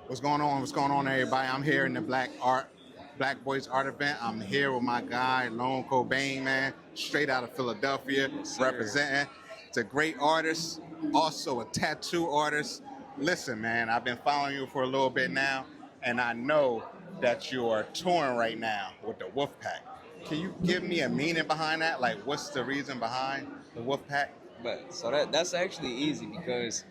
What's going on? What's going on, everybody? I'm here in the Black Boys Art event. I'm here with my guy, Lone Cobain, man, straight out of Philadelphia, Yes, sir. representing. It's a great artist, also a tattoo artist. Listen, man, I've been following you for a little bit now, and I know that you are touring right now with the Wolfpack. Can you give me a meaning behind that? Like, what's the reason behind the Wolfpack? But so that's actually easy because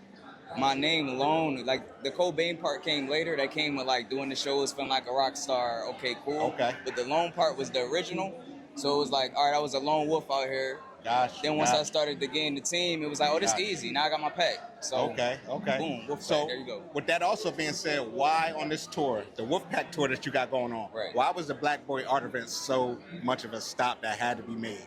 my name Lone, like the Cobain part came later. That came with like doing the shows, feeling like a rock star. Okay, cool. Okay. But the Lone part was the original. So it was like, all right, I was a lone wolf out here. Gosh. Then once I started to gain the team, it was like, oh, this Gotcha. easy. Now I got my pack. So Okay. boom, Wolfpack. So, There you go. with that also being said, why on this tour, the Wolfpack tour that you got going on, Right. why was the Black Boy Art event so much of a stop that had to be made?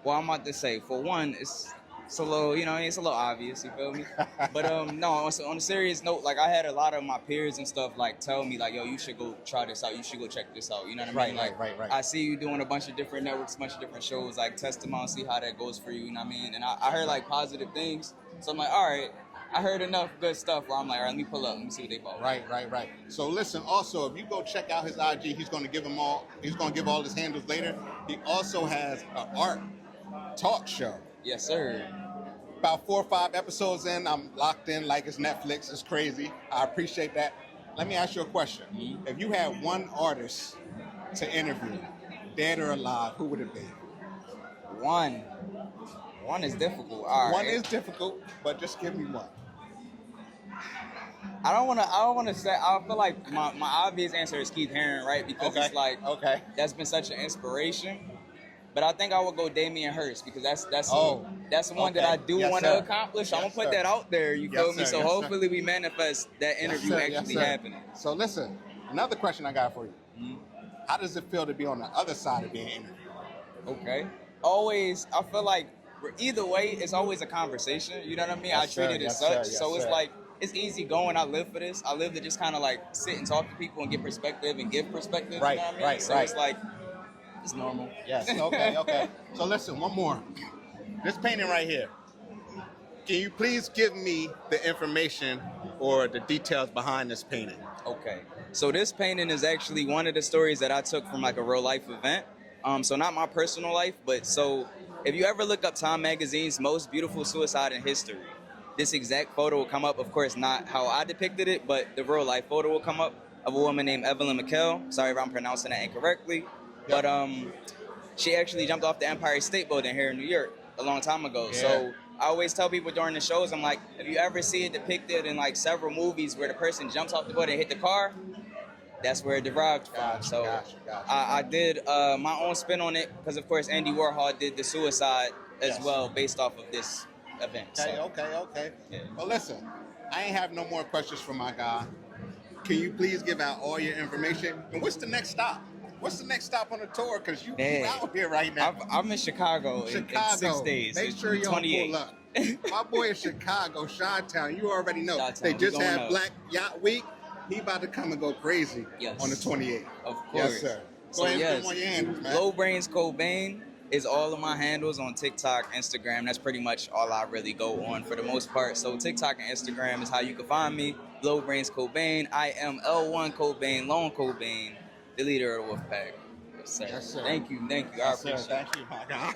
Well, I'm about to say, for one, it's a little, it's a little obvious, you feel me? But no, on a serious note, like I had a lot of my peers and stuff like tell me like, yo, you should go try this out, you should go check this out, you know what I mean? Right. I see you doing a bunch of different networks, a bunch of different shows, like test them out, see how that goes for you, you know what I mean? And I heard like positive things, so I'm like, all right, I heard enough good stuff where I'm like, all right, let me pull up, let me see what they bought. Right. So listen, also, if you go check out his IG, he's going to give all his handles later. He also has an art talk show. Yes, sir. About 4 or 5 episodes in, I'm locked in like it's Netflix. It's crazy. I appreciate that. Let me ask you a question. Mm-hmm. If you had one artist to interview, dead or alive, who would it be? One is difficult. All One right. is difficult, but just give me one. I don't want to say. I feel like my obvious answer is Keith Haring, right? Because it's like that's been such an inspiration. But I think I would go Damien Hirst because that's one that I do want to accomplish. I'm gonna put that out there. You feel me? So hopefully we manifest that interview actually happening. So listen, another question I got for you. Mm-hmm. How does it feel to be on the other side of being interviewed? Okay. Always, I feel like either way, it's always a conversation. You know what I mean? I treat it as such. So it's like it's easy going. I live for this. I live to just kind of like sit and talk to people and get perspective and give perspective. Right, you know what I mean? So it's like. It's normal. Yes. Okay. So listen, one more. This painting right here. Can you please give me the information or the details behind this painting? Okay. So this painting is actually one of the stories that I took from like a real life event. So not my personal life, but so if you ever look up Time Magazine's most beautiful suicide in history, this exact photo will come up. Of course, not how I depicted it, but the real life photo will come up of a woman named Evelyn McKell. Sorry if I'm pronouncing that incorrectly. But she actually jumped off the Empire State Building here in New York a long time ago. Yeah. So I always tell people during the shows, I'm like, if you ever see it depicted in like several movies where the person jumps off the building and hit the car, that's where it derived from. Gotcha. I did my own spin on it because, of course, Andy Warhol did the suicide as well based off of this event. Okay. Yeah. Well, listen, I ain't have no more questions for my guy. Can you please give out all your information? And what's the next stop? What's the next stop on the tour? Because you out here right now. I'm in Chicago in 6 days. Make sure you pull up. My boy in Chicago, Chi-Town. You already know. Chi-Town, they just had up. Black Yacht Week. He about to come and go crazy on the 28th. Of course. Yes, sir. Go ahead and put on your handles, man. Low Brains Cobain is all of my handles on TikTok, Instagram. That's pretty much all I really go on for the most part. So TikTok and Instagram is how you can find me. Low Brains Cobain. I am L1 Cobain, Lone Cobain, the leader of the Wolfpack. Yes, sir. Yes, sir. Thank you. I appreciate it. Thank you, my guy.